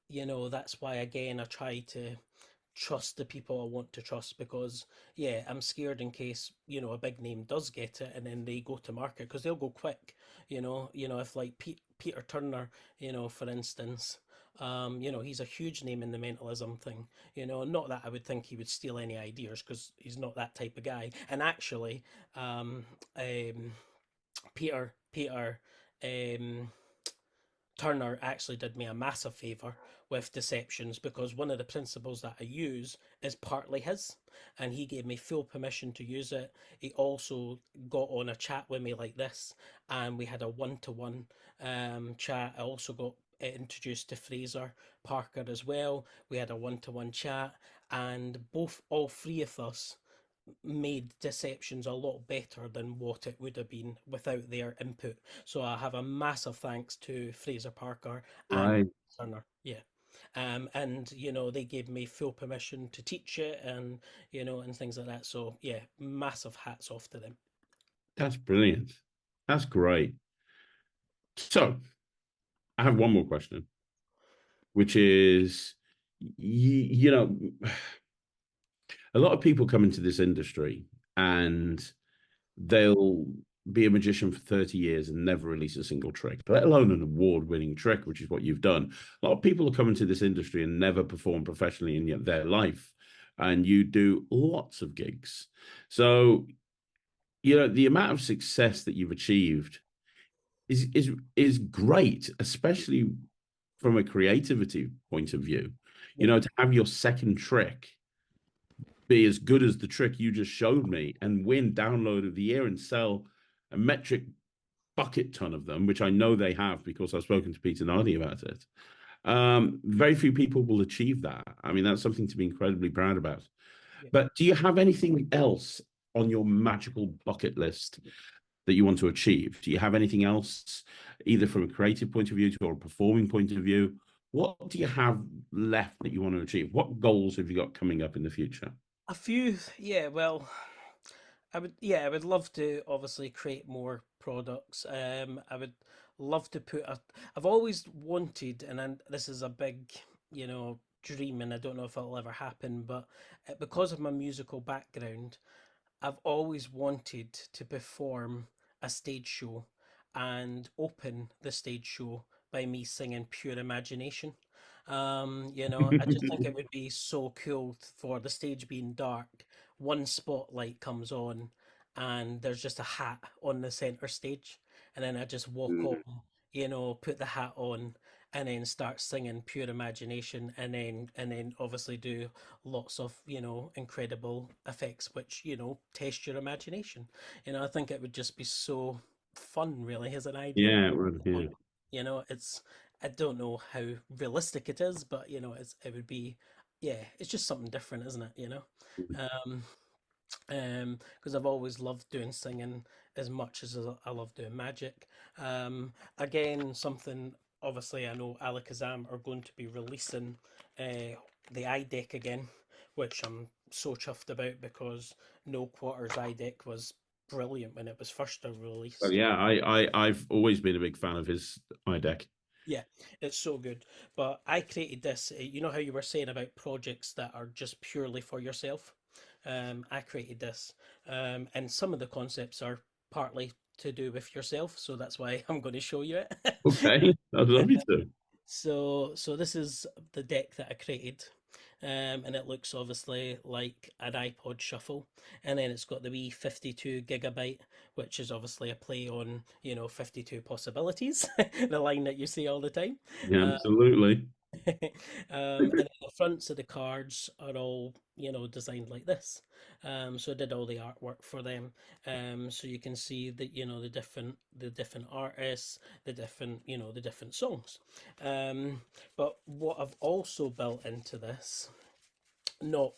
that's why again I try to trust the people I want to trust because yeah, I'm scared in case, a big name does get it and then they go to market because they'll go quick, if like Peter Turner, for instance, he's a huge name in the mentalism thing, not that I would think he would steal any ideas because he's not that type of guy. And actually, um, um, Peter, um, Turner actually did me a massive favour with deceptions because one of the principles that I use is partly his, and he gave me full permission to use it. He also got on a chat with me like this, and we had a one-to-one chat. I also got introduced to Fraser Parker as well. We had a one-to-one chat, and all three of us made deceptions a lot better than what it would have been without their input. So I have a massive thanks to Fraser Parker and Right. Turner. Yeah. And they gave me full permission to teach it and and things like that. So yeah, massive hats off to them. That's brilliant. That's great. So I have one more question, which is, a lot of people come into this industry and they'll be a magician for 30 years and never release a single trick, let alone an award-winning trick, which is what you've done. A lot of people are coming to this industry and never perform professionally in their life, and you do lots of gigs. So, the amount of success that you've achieved is great, especially from a creativity point of view. Yeah. To have your second trick be as good as the trick you just showed me and win download of the year and sell a metric bucket ton of them, which I know they have because I've spoken to Peter Nardi about it. Very few people will achieve that. I mean, that's something to be incredibly proud about. Yeah. But do you have anything else on your magical bucket list that you want to achieve? Do you have anything else, either from a creative point of view or a performing point of view? What do you have left that you want to achieve? What goals have you got coming up in the future? A few, yeah, well, I would love to obviously create more products. I would love to I've always wanted, and this is a big, dream, and I don't know if it'll ever happen, but because of my musical background, I've always wanted to perform a stage show and open the stage show by me singing Pure Imagination. I just think it would be so cool for the stage being dark. One spotlight comes on, and there's just a hat on the center stage, and then I just walk on, put the hat on, and then start singing pure imagination, and then obviously do lots of incredible effects which test your imagination. I think it would just be so fun really as an idea. Yeah, well, yeah. It's I don't know how realistic it is, but it would be, yeah, it's just something different, isn't it? Um, because I've always loved doing singing as much as I love doing magic. Again, something obviously I know Alakazam are going to be releasing the iDeck again, which I'm so chuffed about because No Quarters iDeck was brilliant when it was first Well, released. yeah, I've always been a big fan of his iDeck. Yeah, it's so good. But I created this. You know how you were saying about projects that are just purely for yourself? I created this. And some of the concepts are partly to do with yourself. So that's why I'm going to show you it. Okay, I'd love you to. So this is the deck that I created. And it looks obviously like an iPod Shuffle, and then it's got the wee 52 gigabyte, which is obviously a play on 52 possibilities, the line that you see all the time. Yeah, absolutely. And then the fronts of the cards are all, designed like this. So I did all the artwork for them. So you can see that, the different artists, the different songs. But what I've also built into this note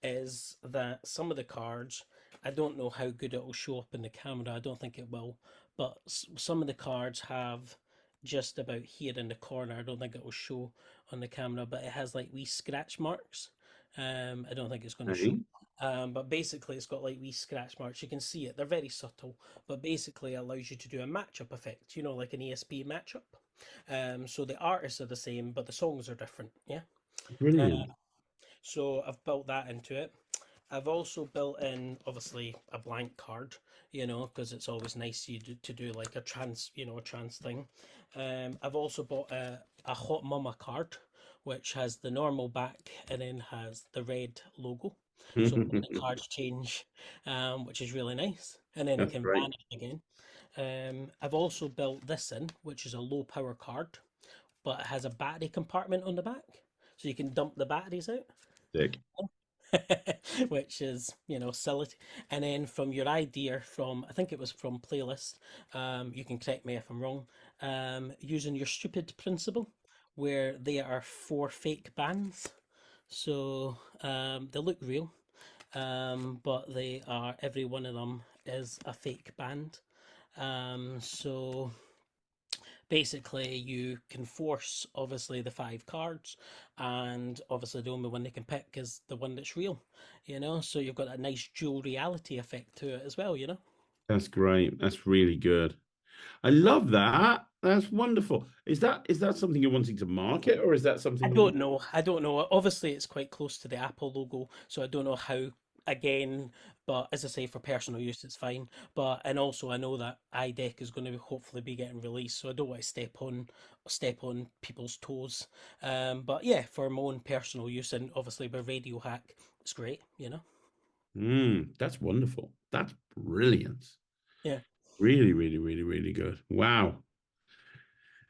is that some of the cards, I don't know how good it will show up in the camera. I don't think it will, but some of the cards have just about here in the corner. I don't think it will show on the camera, but it has like wee scratch marks. I don't think it's going to show. Okay. But basically, it's got like wee scratch marks. You can see it. They're very subtle, but basically, it allows you to do a matchup effect. Like an ESP matchup. So the artists are the same, but the songs are different. Yeah. Uh, Brilliant. so I've built that into it. I've also built in obviously a blank card, because it's always nice to do like a trans thing. I've also bought a Hot Mama card, which has the normal back and then has the red logo. So when the cards change, which is really nice, and then it That's can great. vanish again. I've also built this in, which is a low power card, but it has a battery compartment on the back, so you can dump the batteries out. Dick. Which is silly. And then from your idea, from I think it was from playlist, you can correct me if I'm wrong, using your stupid principle, where they are four fake bands. So they look real, but they are, every one of them is a fake band. So basically you can force obviously the five cards, and obviously the only one they can pick is the one that's real, so you've got a nice dual reality effect to it as well. That's great. That's really good. I love that. That's wonderful. Is that something you're wanting to market, or is that I something that don't know. I don't know. Obviously, it's quite close to the Apple logo, so I don't know how. Again, but as I say, for personal use, it's fine. But and also, I know that iDeck is going to hopefully be getting released, so I don't want to step on people's toes. But yeah, for my own personal use, and obviously by Radio Hack, it's great. That's wonderful. That's brilliant. Yeah. Really, really, really, really good. Wow.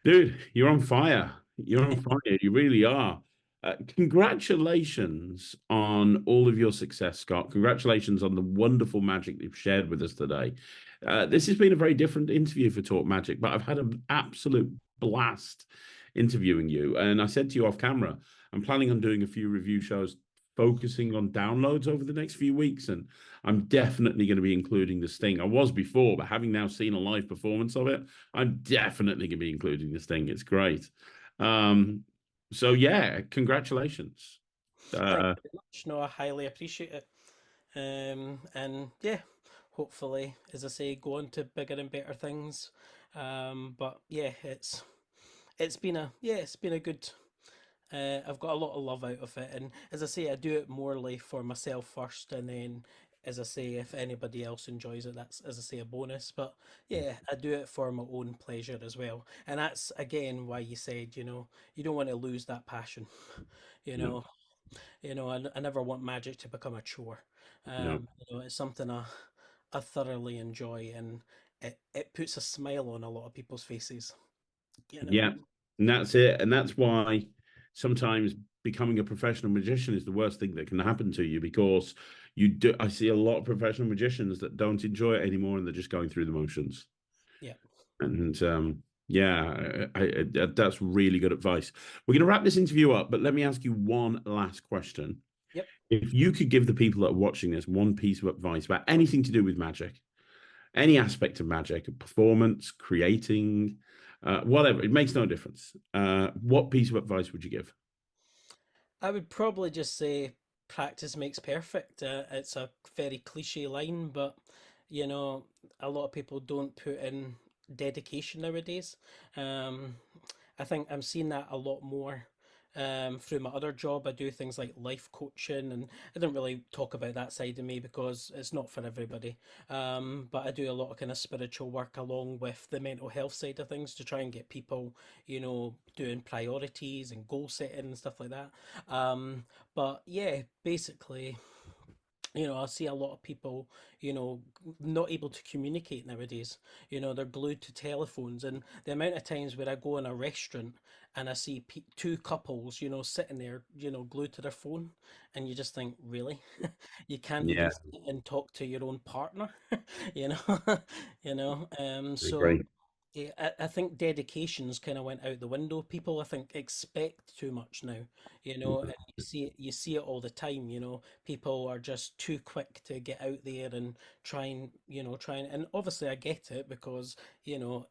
Dude, you're on fire. You're on fire. You really are. Congratulations on all of your success, Scott. Congratulations on the wonderful magic you've shared with us today. This has been a very different interview for Talk Magic, but I've had an absolute blast interviewing you. And I said to you off camera, I'm planning on doing a few review shows focusing on downloads over the next few weeks. And I'm definitely going to be including the Sting. I was before, but having now seen a live performance of it, I'm definitely going to be including the Sting. It's great. Um, so yeah, congratulations. Thank Uh, you very much. No, I highly appreciate it. And yeah, hopefully, as I say, go on to bigger and better things. But yeah, it's been a good. I've got a lot of love out of it, and as I say, I do it morely for myself first, and then, as I say, if anybody else enjoys it, that's, as I say, a bonus. But yeah, I do it for my own pleasure as well, and that's again why you said, you don't want to lose that passion. You no, know, I never want magic to become a chore. no. It's something I thoroughly enjoy, and it puts a smile on a lot of people's faces. You know. Yeah, And that's it. And that's why sometimes becoming a professional magician is the worst thing that can happen to you because you do. I see a lot of professional magicians that don't enjoy it anymore and they're just going through the motions. Yeah. And yeah, that's really good advice. We're going to wrap this interview up, but let me ask you one last question. Yep. If you could give the people that are watching this one piece of advice about anything to do with magic, any aspect of magic, performance, creating, whatever, it makes no difference. What piece of advice would you give? I would probably just say practice makes perfect. It's a very cliche line, but you know, a lot of people don't put in dedication nowadays. Um, I think I'm seeing that a lot more through my other job. I do things like life coaching, and I don't really talk about that side of me because it's not for everybody. But I do a lot of kind of spiritual work along with the mental health side of things to try and get people, doing priorities and goal setting and stuff like that. But yeah, basically, I see a lot of people, not able to communicate nowadays. They're glued to telephones. And the amount of times where I go in a restaurant and I see two couples, sitting there, glued to their phone, and you just think, really? You can't even Yeah, sit and talk to your own partner, you know? I So agree. yeah, I think dedications kind of went out the window. People, I think, expect too much now, and you see it all the time, people are just too quick to get out there and and obviously I get it because you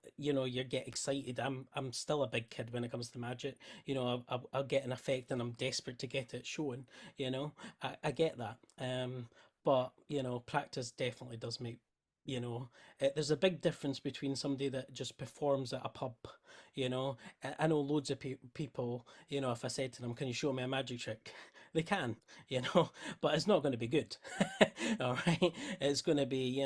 get excited. I'm still a big kid when it comes to magic. I'll get an effect and I'm desperate to get it shown. I get that. But practice definitely does make you know there's a big difference between somebody that just performs at a pub. I know loads of people, if I said to them, can you show me a magic trick? They can, but it's not going to be good. All right, it's going to be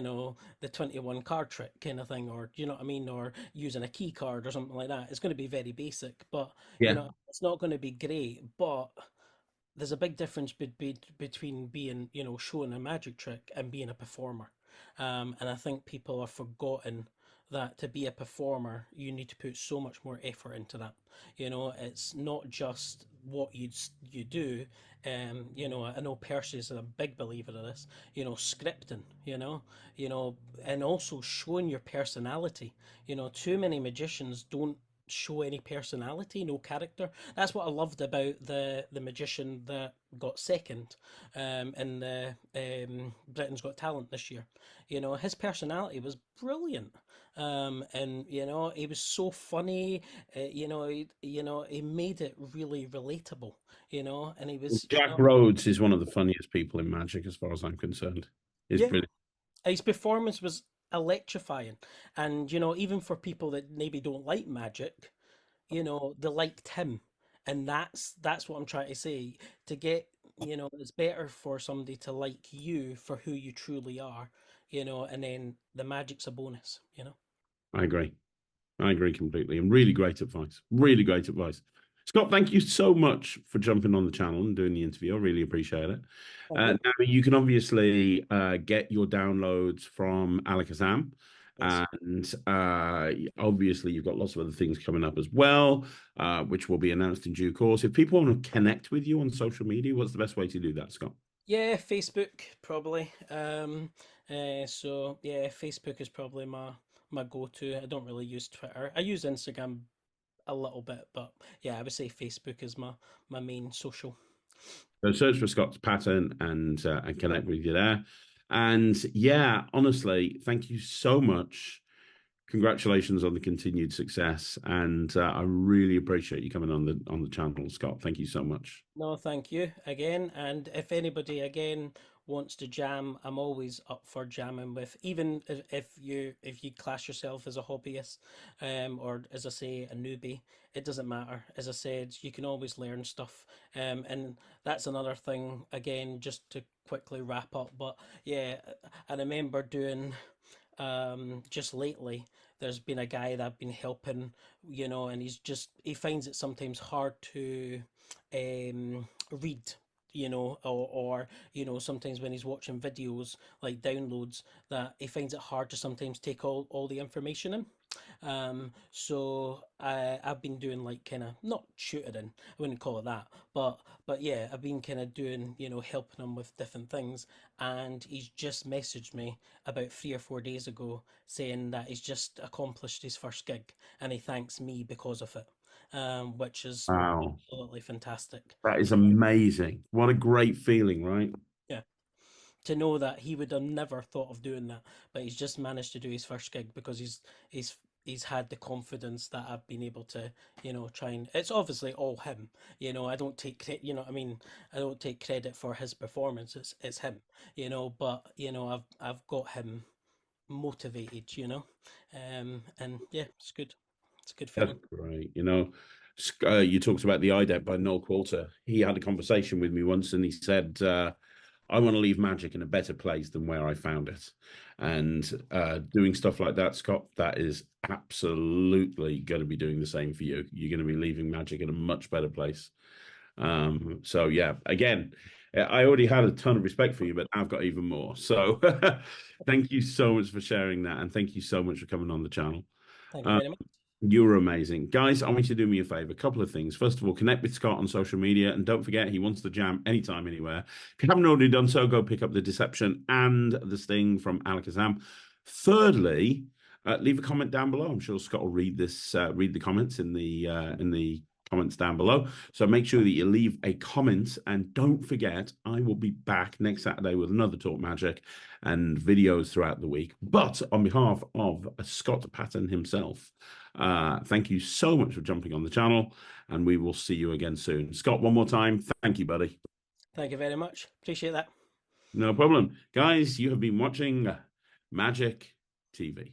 the 21 card trick kind of thing, or you know what I mean, or using a key card or something like that. It's going to be very basic, but Yeah, it's not going to be great. But there's a big difference between being, showing a magic trick and being a performer. And I think people have forgotten that to be a performer, you need to put so much more effort into that. It's not just what you do. I know Percy is a big believer of this. Scripting. And also showing your personality. Too many magicians don't show any personality, no character. That's what I loved about the magician that got second in the Britain's Got Talent this year. His personality was brilliant. And he was so funny. He made it really relatable. And he was, Jack Rhodes is one of the funniest people in magic, as far as I'm concerned. He's yeah, brilliant. his performance was electrifying. And even for people that maybe don't like magic, they liked him. And that's what I'm trying to say. To get, it's better for somebody to like you for who you truly are, and then the magic's a bonus. I agree. I agree completely. And really great advice. Really great advice. Scott, thank you so much for jumping on the channel and doing the interview. I really appreciate it. Thank you. Now, you can obviously get your downloads from Alakazam. Yes. And obviously, you've got lots of other things coming up as well, which will be announced in due course. If people want to connect with you on social media, what's the best way to do that, Scott? Yeah, Facebook probably. So yeah, Facebook is probably my go-to. I don't really use Twitter. I use Instagram a little bit, but yeah, I would say Facebook is my main social. So search for Scott's Pattern and connect with you there. And yeah, honestly, thank you so much. Congratulations on the continued success, and I really appreciate you coming on the channel, Scott. Thank you so much. No, thank you again. And if anybody again wants to jam, I'm always up for jamming with. Even if you class yourself as a hobbyist, or as I say, a newbie, it doesn't matter. As I said, you can always learn stuff. And that's another thing. Again, just to quickly wrap up. But yeah, I remember doing just lately there's been a guy that I've been helping, and he finds it sometimes hard to read, or sometimes when he's watching videos like downloads, that he finds it hard to sometimes take all the information in. I've been doing like kind of not tutoring, I wouldn't call it that, but yeah, I've been kind of doing, helping him with different things. And he's just messaged me about 3 or 4 days ago saying that he's just accomplished his first gig and he thanks me because of it, which is Wow. absolutely fantastic. That is amazing. What a great feeling, right? Yeah, to know that he would have never thought of doing that, but he's just managed to do his first gig because he's he's had the confidence that I've been able to, try and it's obviously all him. I don't take credit, what I mean, I don't take credit for his performance. It's him, but I've got him motivated, and yeah, it's good. It's a good That's feeling. great. You talked about the IDEP by Noel Coulter. He had a conversation with me once and he said, I want to leave magic in a better place than where I found it. And doing stuff like that, Scott, that is absolutely going to be doing the same for you. You're going to be leaving magic in a much better place. So yeah, again, I already had a ton of respect for you, but I've got even more. So thank you so much for sharing that, and thank you so much for coming on the channel. Thank you Um, very much. you were amazing. Guys, I want you to do me a favor. A couple of things. First of all, connect with Scott on social media. And don't forget, he wants to jam anytime, anywhere. If you haven't already done so, go pick up The Deception and The Sting from Alakazam. Thirdly, leave a comment down below. I'm sure Scott will read this, read the comments in the comments down below. So make sure that you leave a comment. And don't forget, I will be back next Saturday with another Talk Magic and videos throughout the week. But on behalf of Scott Paton himself, thank you so much for jumping on the channel, and we will see you again soon. Scott, one more time, thank you, buddy. Thank you very much. Appreciate that. No problem. Guys, you have been watching Magic TV.